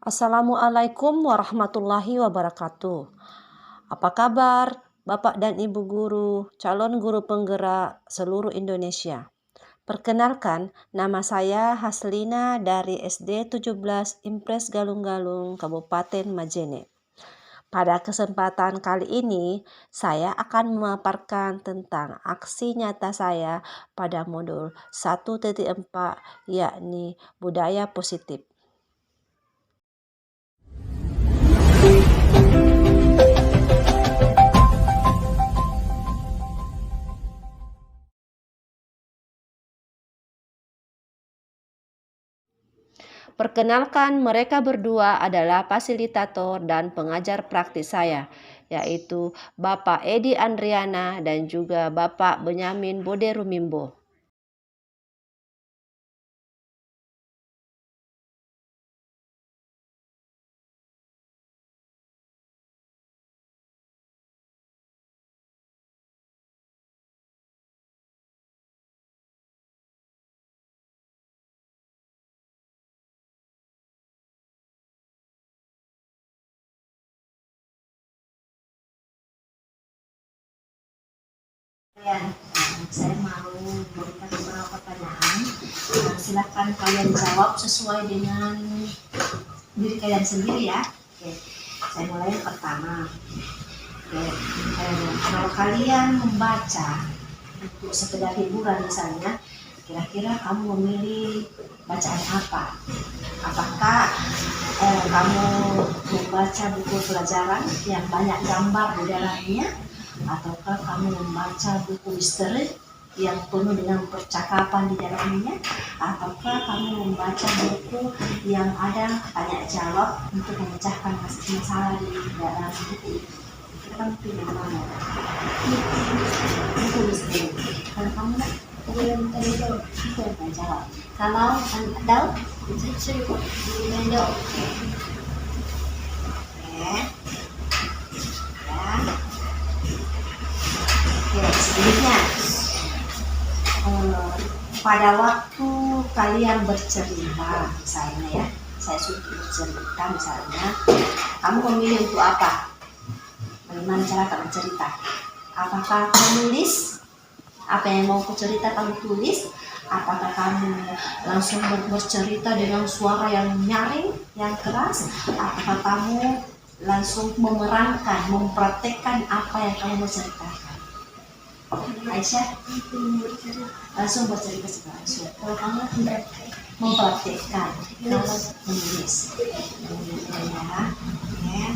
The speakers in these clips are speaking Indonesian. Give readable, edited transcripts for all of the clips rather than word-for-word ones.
Assalamualaikum warahmatullahi wabarakatuh. Apa kabar Bapak dan Ibu guru, calon guru penggerak seluruh Indonesia? Perkenalkan, nama saya Haslina dari SD 17 Impres Galung-Galung, Kabupaten Majene. Pada kesempatan kali ini, saya akan memaparkan tentang aksi nyata saya pada modul 1.4, yakni budaya positif. Perkenalkan, mereka berdua adalah fasilitator dan pengajar praktis saya, yaitu Bapak Edi Andriana dan juga Bapak Benyamin Bode Rumimbo. Saya mau memberikan beberapa pertanyaan. Silakan kalian jawab sesuai dengan diri kalian sendiri ya. Oke, saya mulai yang pertama. Oke, kalau kalian membaca untuk sekedar hiburan misalnya, kira-kira kamu memilih bacaan apa? Apakah kamu membaca buku pelajaran yang banyak gambar di dalamnya, ataukah kamu membaca buku misteri yang penuh dengan percakapan di dalamnya, ataukah kamu membaca buku yang ada tanya jawab untuk memecahkan masalah di dalam buku itu? Kita kan pilih mana? Buku misteri. Kalau kamu belum tanya jawab, itu yang tanya jawab. Kalau Anda selanjutnya, pada waktu kalian bercerita misalnya ya, saya suruh bercerita misalnya, kamu memilih untuk apa? Bagaimana cara kamu cerita? Apakah menulis apa yang mau aku cerita kamu tulis? Apakah kamu langsung bercerita dengan suara yang nyaring, yang keras? Apakah kamu langsung memerankan, mempraktekkan apa yang kamu mau ceritakan? Aisyah langsung bercerita langsung. Kalau kamu mempraktekkan, kamu menulis. Ya.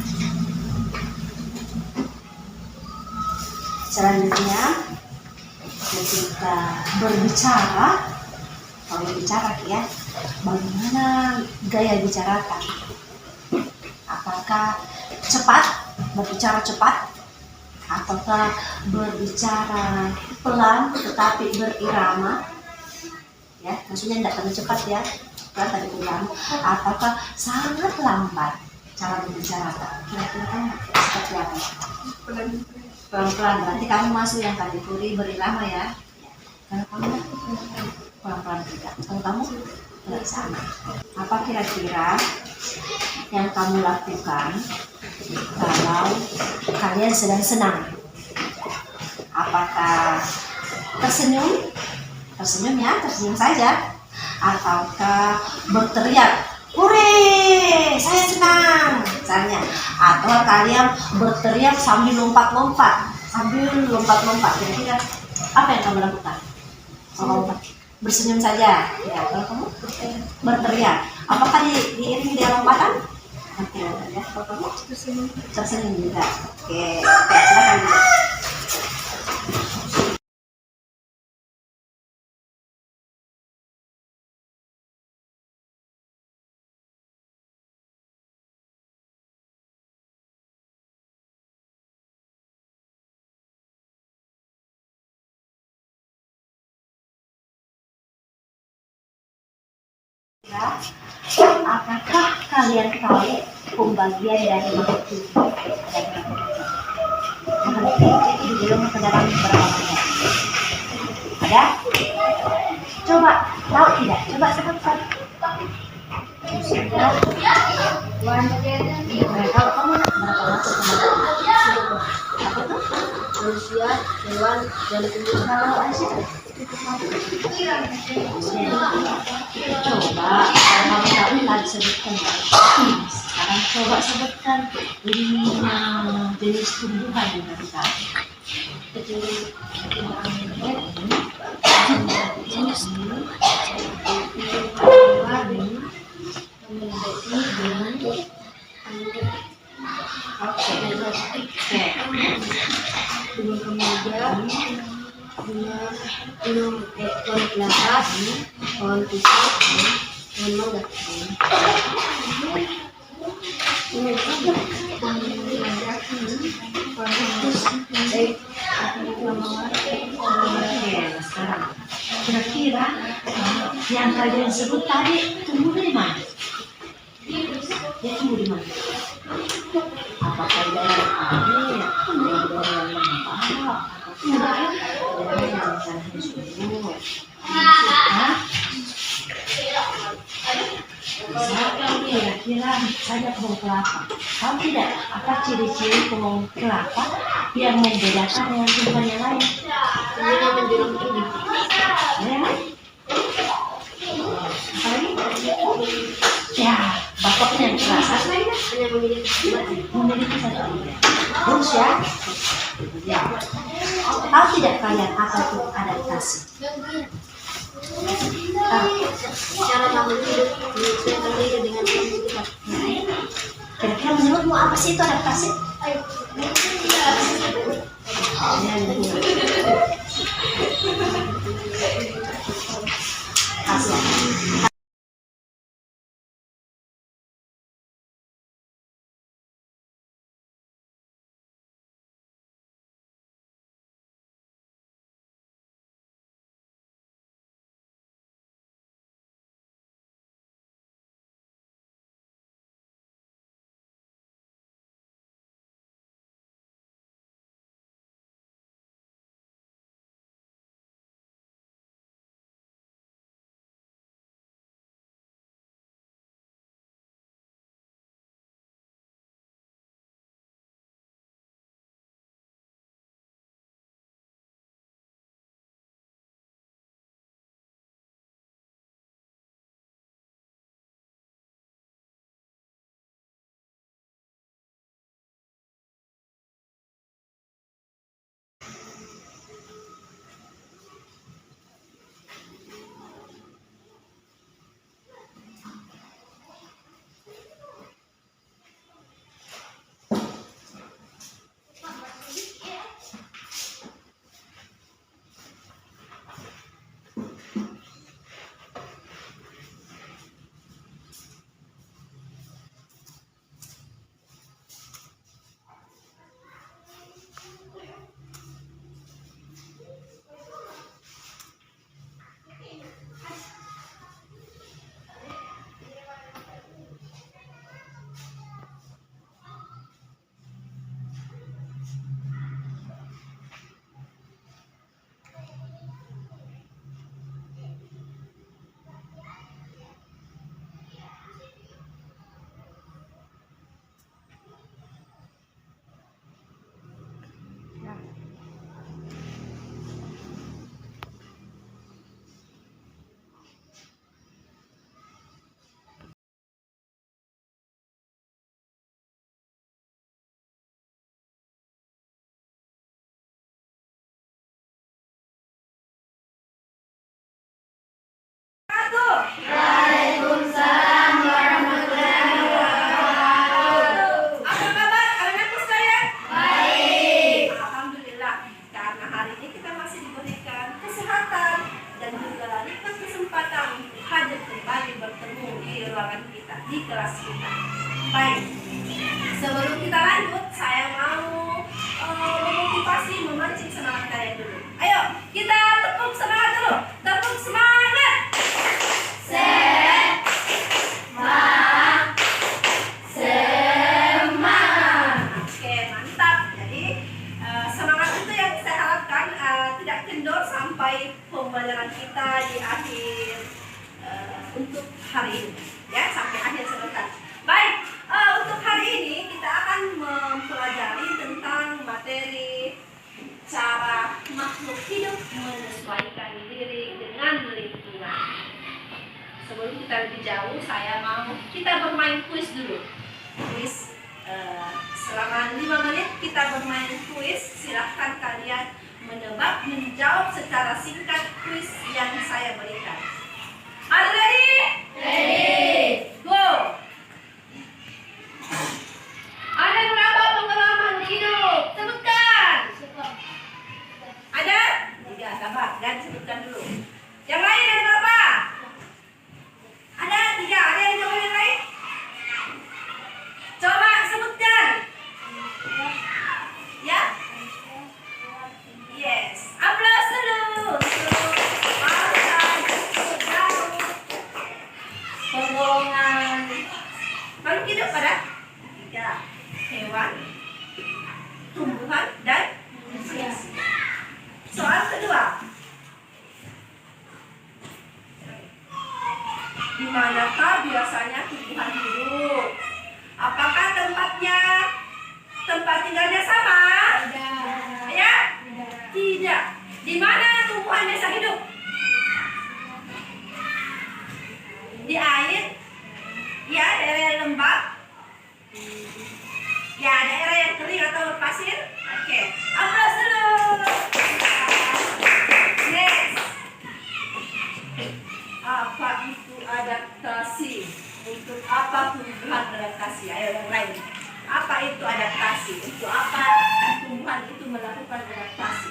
Selanjutnya, ketika berbicara, kalau bicara ya, bagaimana gaya bicarakan? Apakah cepat, berbicara cepat, ataukah berbicara pelan tetapi berirama? Ya, maksudnya tidak terlalu cepat ya, pelan tapi irama. Ataukah sangat lambat cara berbicara? Kira-kira kamu seperti apa? Pelan-pelan, berarti kamu masuk yang kategori berirama ya. Kalau kamu pelan-pelan juga. Kalau kamu tidak sama. Apa kira-kira yang kamu lakukan kalau kalian sedang senang? Apakah tersenyum? Tersenyum ya, tersenyum saja. Ataukah berteriak, "Hore, saya senang!" misalnya. Atau kalian berteriak sambil lompat-lompat. Kira-kira apa yang kamu lakukan? Kalau bersenyum saja. Ya, kalau kamu berteriak, apakah diiringi dengan lompatan? Ya, kalau kamu tersenyum juga. Oke, silakan. Apakah kalian tahu pembagian dari makhluk hidup? Makhluk hidup itu belum ke dalam berapa banyak? Ada? Coba tahu tidak? Coba sebutkan. Kalau kamu berapa masuk teman-teman? Apa tuh? Manusia, hewan, dan tumbuhan. Kalau Aisyah coba kalau kamu tahu tadi sebutkan sekarang coba sebutkan 5 jenis tumbuhan yang tadi tahu. Bunga kemboja, pohon kelapa, pohon pisang, pohon mangga. Sekarang kira-kira yang kalian sebut tadi tumbuh di mana? Dia tumbuh di mana? Apakah di daerah air, daerah yang lembab, daerah yang tanahnya subur? Kira-kira saja pohon kelapa. Tahu tidak apa ciri-ciri pohon kelapa yang membedakan dengan tumbuhan yang lain? Tumbuhnya menjulang tinggi. Ya, ya, bakoknya yang terasa Hanya memiliki satu ide. Terus ya, ya. Tahu tidak kalian apa itu adaptasi? cara kamu hidup menyesuaikan diri dengan sekitar. Kira-kira menurutmu apa sih itu adaptasi? Kasih. Waalaikumsalam warahmatullahi wabarakatuh. Apa kabar anak-anakku sekalian? Baik. Alhamdulillah. Karena hari ini kita masih diberikan kesehatan dan juga nikmat kesempatan hadir kembali bertemu di ruangan kita, di kelas kita. Baik. Sebelum kita lanjut, saya mau memotivasi, memancing semangat kalian dulu. Ayo, kita tepuk semangat dulu. Tepuk semangat. Oke, mantap. Jadi semangat itu yang saya harapkan tidak kendor sampai pembelajaran kita di akhir untuk hari ini, ya, sampai akhir semester. Baik, Makhluk hidup ada 3. Hewan, tumbuhan, dan manusia. Soal kedua. Di manakah biasanya tumbuhan hidup? Apakah tempat tinggalnya sama? Ya? Tidak. Di mana tumbuhan biasa hidup? Di air? Ya, daerah yang lembab? Ya, daerah yang kering atau berpasir? Oke. Aplaus dulu. Next. Apa itu adaptasi? Untuk apa tumbuhan beradaptasi? Ayo yang lain. Apa itu adaptasi? Untuk apa tumbuhan itu melakukan adaptasi?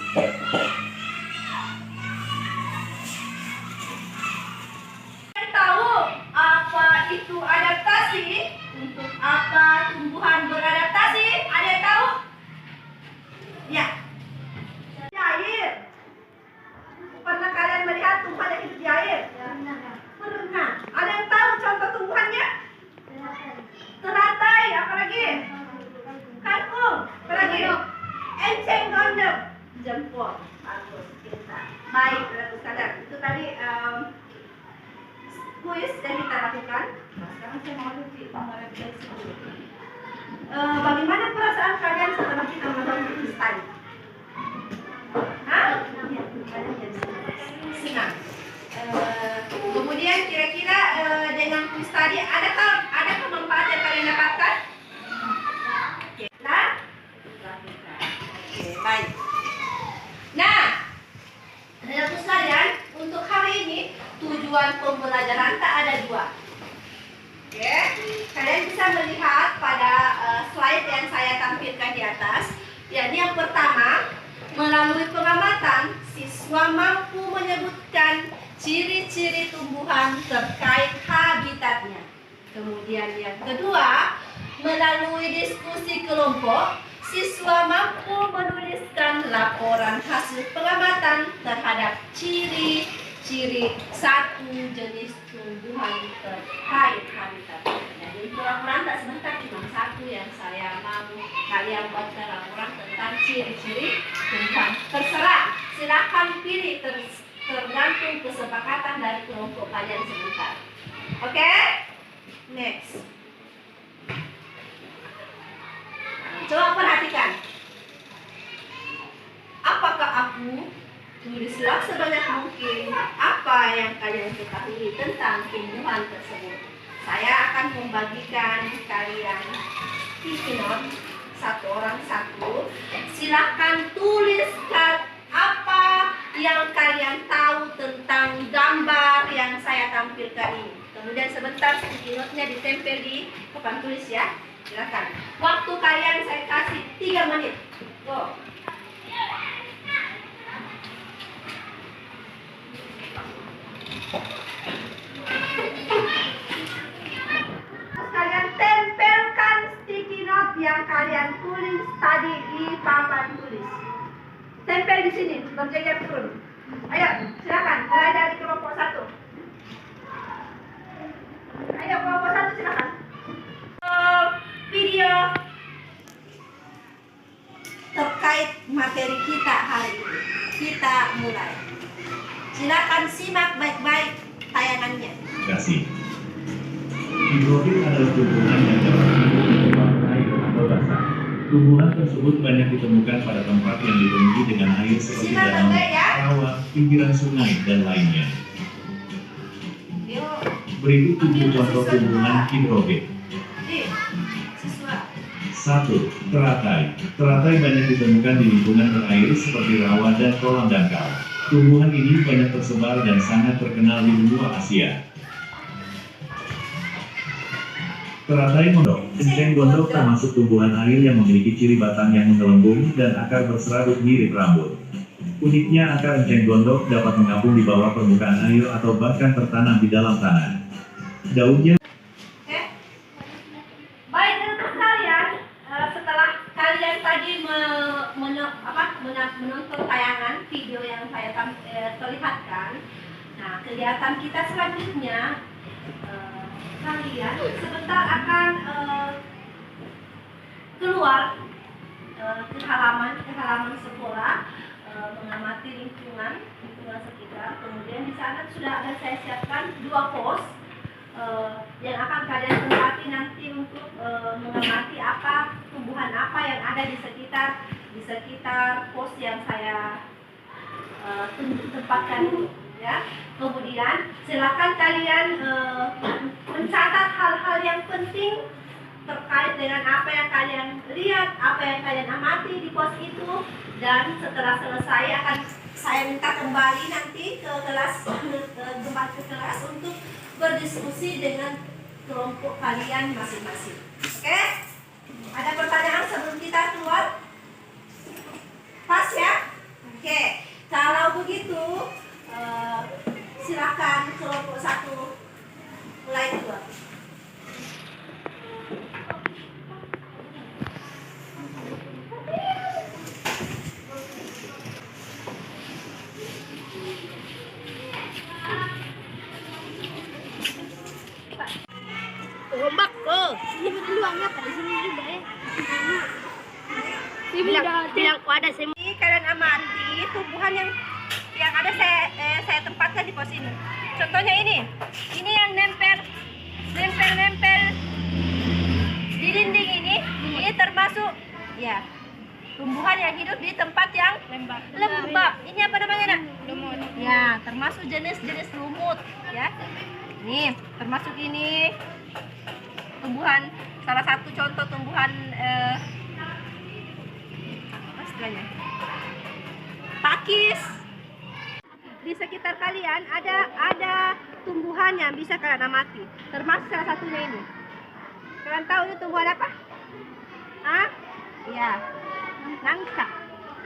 Kalian tahu apa itu adaptasi? Untuk apa tumbuhan beradaptasi? Ada yang tahu? Ya. Di air. Pernah kalian melihat tumbuhan yang hidup di air? Pernah. Ada yang tahu contoh tumbuhannya? Teratai, apa lagi? Kangkung, apa lagi? Enceng gondok, jempol. Bagus, kita. Baik, saudara sekalian. Itu tadi kuis yang kita lakukan. Nah, sekarang saya mau merefleksi dulu. Bagaimana perasaan kalian setelah kita melakukan kuis tadi? Hah? Kalian jadi senang. Kemudian kira-kira dengan kuis tadi adakah manfaat yang kalian dapatkan? Oke, nah, oke, baik. Nah, saudaraku sekalian, untuk hari ini tujuan pembelajaran tak ada 2. Oke, kalian bisa melihat pada slide yang saya tampilkan di atas. Yakni yang pertama, melalui pengamatan, siswa mampu menyebutkan ciri-ciri tumbuhan terkait habitatnya. Kemudian yang kedua, melalui diskusi kelompok, siswa mampu menuliskan laporan hasil pengamatan terhadap ciri-ciri satu jenis tumbuhan terkait habitat. Jadi untuk laporan tak sebentar, cuma satu yang saya mau kalian buatkan laporan tentang ciri-ciri tumbuhan. Terserah, silakan pilih tergantung kesepakatan dari kelompok kalian sebentar. Oke? Next. Coba perhatikan. Apakah aku tulislah sebanyak mungkin apa yang kalian ketahui tentang tumbuhan tersebut. Saya akan membagikan kalian sticky note, satu orang satu. Silakan tuliskan apa yang kalian tahu tentang gambar yang saya tampilkan ini. Kemudian sebentar sticky note-nya ditempel di papan tulis ya. Silakan. Waktu kalian saya kasih 3 menit. Go. Kalian tempelkan sticky note yang kalian tulis tadi di papan tulis. Tempel di sini, berjajar turun. Ayo, silakan. Mulai dari kelompok 1. Ayo, kelompok 1 silakan. Video terkait materi kita hari ini. Kita mulai. Silakan simak baik-baik tayangannya. Terima kasih. Hidrofil adalah tumbuhan yang dapat hidup di tempat air atau basah. Tumbuhan tersebut banyak ditemukan pada tempat yang dipenuhi dengan air seperti danau, rawa, pinggiran sungai, dan lainnya. Berikut 7 contoh tumbuhan hidrofil. 1. Teratai. Teratai banyak ditemukan di lingkungan berair seperti rawa dan kolam dangkal. Tumbuhan ini banyak tersebar dan sangat terkenal di benua Asia. Teratai gondok. Enceng gondok termasuk tumbuhan air yang memiliki ciri batang yang menggelembung dan akar berserabut mirip rambut. Uniknya, akar enceng gondok dapat mengapung di bawah permukaan air atau bahkan tertanam di dalam tanah. Daunnya menonton tayangan video yang saya perlihatkan. Nah, kegiatan kita selanjutnya kalian sebentar akan ke halaman sekolah, mengamati lingkungan sekitar. Kemudian di sana sudah ada saya siapkan 2 pos yang akan kalian tempati nanti untuk mengamati apa tumbuhan apa yang ada di sekitar pos yang saya tempatkan ini, ya. Kemudian silakan kalian mencatat hal-hal yang penting terkait dengan apa yang kalian lihat, apa yang kalian amati di pos itu, dan setelah selesai akan saya minta kembali nanti ke kelas untuk berdiskusi dengan kelompok kalian masing-masing. Oke? Ada pertanyaan sebelum kita keluar? Pas ya? Oke. Kalau begitu, silakan kelompok 1 mulai keluar. Ombak oh. Ini peluangnya pada sini juga ya. Bilang kok ada semua. Ini kalian amati tumbuhan yang ada saya tempatkan di pos ini. Contohnya ini yang nempel di dinding ini termasuk ya tumbuhan yang hidup di tempat yang lembab. Ini apa namanya nak? Lumut. Ya, termasuk jenis-jenis lumut ya. Ini termasuk ini tumbuhan, salah satu contoh tumbuhan apa istilahnya? Pakis. Di sekitar kalian ada tumbuhan yang bisa kalian amati, termasuk salah satunya ini. Kalian tahu ini tumbuhan apa? Ah? Ya, nangka.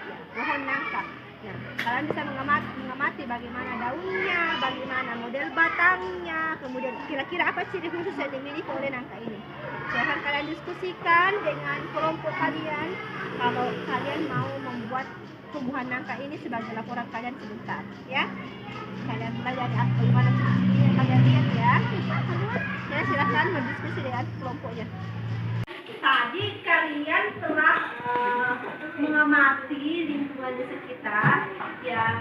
Ya, pohon nangka. Nah, kalian bisa mengamati bagaimana daunnya, bagaimana model batangnya, kemudian kira-kira apa ciri khusus yang dimiliki oleh nangka ini. Silahkan kalian diskusikan dengan kelompok kalian kalau kalian mau membuat tumbuhan nangka ini sebagai laporan kalian sebentar, ya. Kalian belajar bagaimana ciri yang kalian lihat ya. Ya, silahkan berdiskusi dengan kelompoknya. Tadi kalian telah mengamati lingkungan di sekitar yang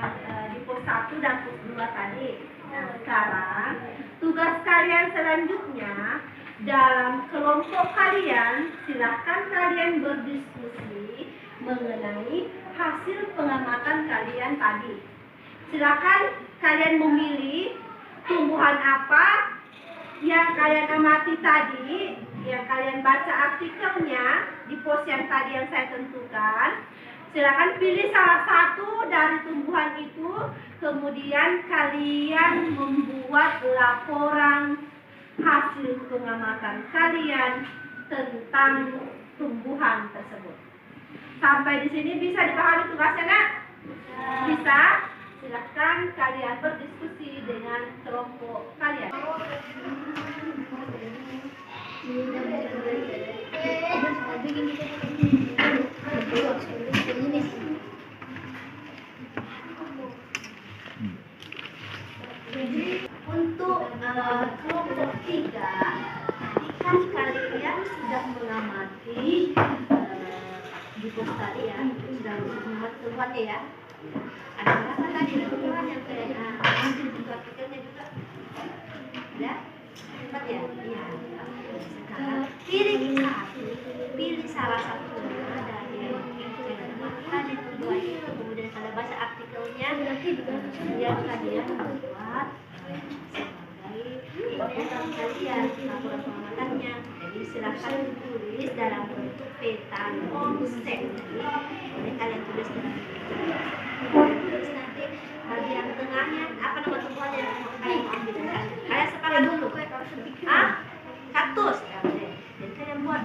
di pos 1 dan pos 2 tadi. Nah, sekarang tugas kalian selanjutnya dalam kelompok kalian, silahkan kalian berdiskusi mengenai hasil pengamatan kalian tadi. Silahkan kalian memilih tumbuhan apa yang kalian amati tadi, yang kalian baca artikelnya di pos yang tadi yang saya tentukan. Silakan pilih salah satu dari tumbuhan itu, kemudian kalian membuat laporan hasil pengamatan kalian tentang tumbuhan tersebut. Sampai di sini bisa dipahami tugasnya, nak? Bisa? Silakan kalian berdiskusi dengan kelompok kalian. Untuk kelompok 3, kan kalian sudah mengamati di pos tadi ya, sudah mengamati tumbuhannya ya. Ada berapa tadi tumbuhan yang kalian amati juga artikelnya juga? Ada? 4 ya? Iya. Sekarang pilih salah satu dari yang tadi tumbuhan itu, kemudian kalian baca artikelnya, kemudian kalian buat sebagai kalian laporan pengamatannya. Jadi silakan tulis dalam bentuk peta konsep. Jadi kalian tulis dalam tulis nanti bagian tengahnya apa nama tumbuhan yang kalian ambil. Kalian sekarang dulu kaktus. Jadi kalian buat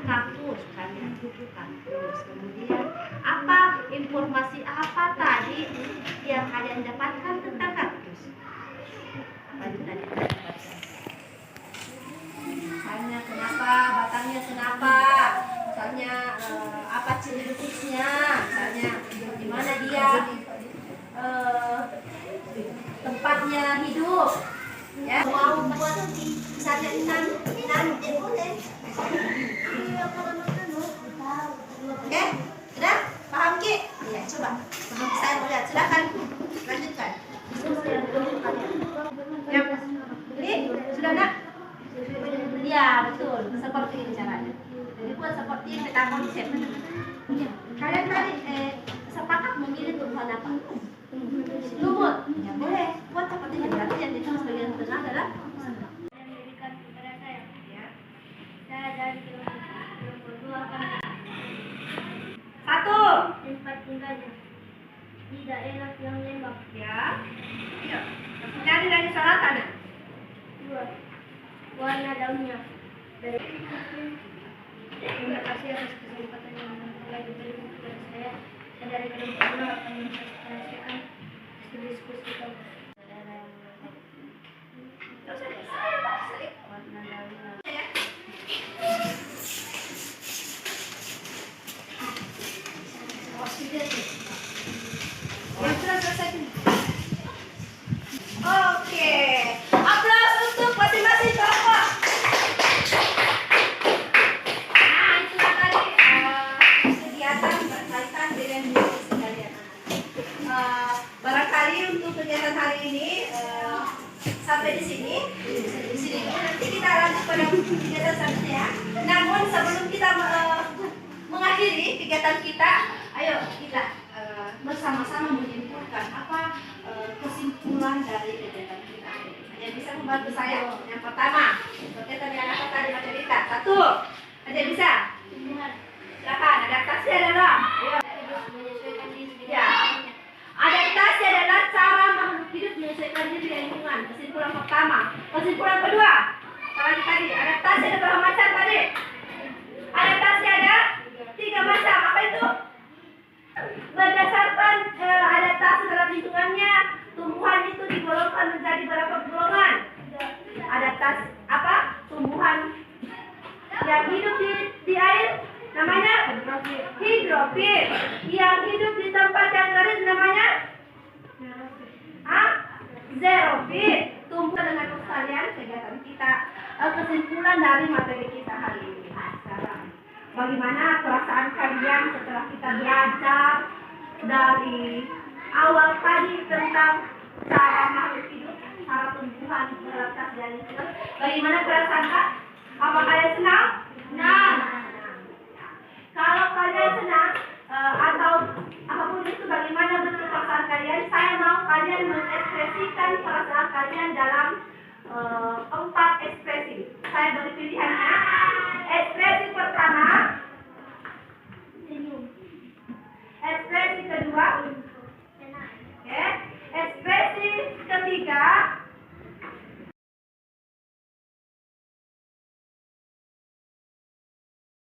kaktus, kalian tulis kaktus. Kemudian apa informasi apa tadi yang kalian dapatkan tentang kaktus? Apa itu tadi dapatkan? Misalnya kenapa batangnya kenapa? Misalnya apa ciri khususnya? Misalnya di mana dia tempatnya hidup? Ya, mau buat misalnya boleh. Oke, betul. Seperti ini caranya. Jadi buat seperti ini kita konsep. Kalian tadi sepakat memilih tumbuhan apa? Lumut. Ya boleh. Buat seperti ini berarti yang ditulis bagian tengah adalah yang diberikan kepada saya. ya. Saya dari kelompok 2 akan Satu. tempat tinggalnya di daerah yang lembab. Ya. Yuk. Cari dari selatan. 2. Warna daunnya. Terima kasih atas kesempatan yang telah diberikan kepada saya. Saya dari kelompok 2 akan menyaksikan diskusi kita. Warna daunnya. Yang sudah selesai. Oke, aplaus untuk masing-masing kelompok. Nah, itulah tadi kegiatan berkaitan dengan diri sekalian. Barangkali untuk kegiatan hari ini sampai di sini. Di sini nanti kita lanjut pada kegiatan selanjutnya. Namun sebelum kita mengakhiri kegiatan kita, ayo kita bersama-sama menyimpulkan apa kesimpulan dari kegiatan kita. Yang bisa membantu saya. Yang pertama, berkaitan dengan apa tadi materita. Satu, ada bisa? Silakan, adaptasi adalah Menyesuaikan diri dengan ya. Adaptasi adalah cara makhluk hidup menyesuaikan diri dengan lingkungan. Kesimpulan pertama. Kesimpulan kedua, tadi adaptasi ada berapa macam tadi? Adaptasi ada 3 macam. Apa itu? Berdasarkan adaptasi terhadap lingkungannya, tumbuhan itu digolongkan menjadi berapa golongan? Adaptasi apa? Tumbuhan yang hidup di air namanya hidrofil. Yang hidup di tempat yang kering namanya xerofil. Tumbuh dengan sekalian kegiatan kita, kesimpulan dari materi kita hari ini. Sekarang, bagaimana perasaan kalian setelah kita belajar dari awal tadi tentang cara makhluk hidup, cara tumbuhan beradaptasi dan lingkungan? Bagaimana perasaan kak? Apa kalian senang?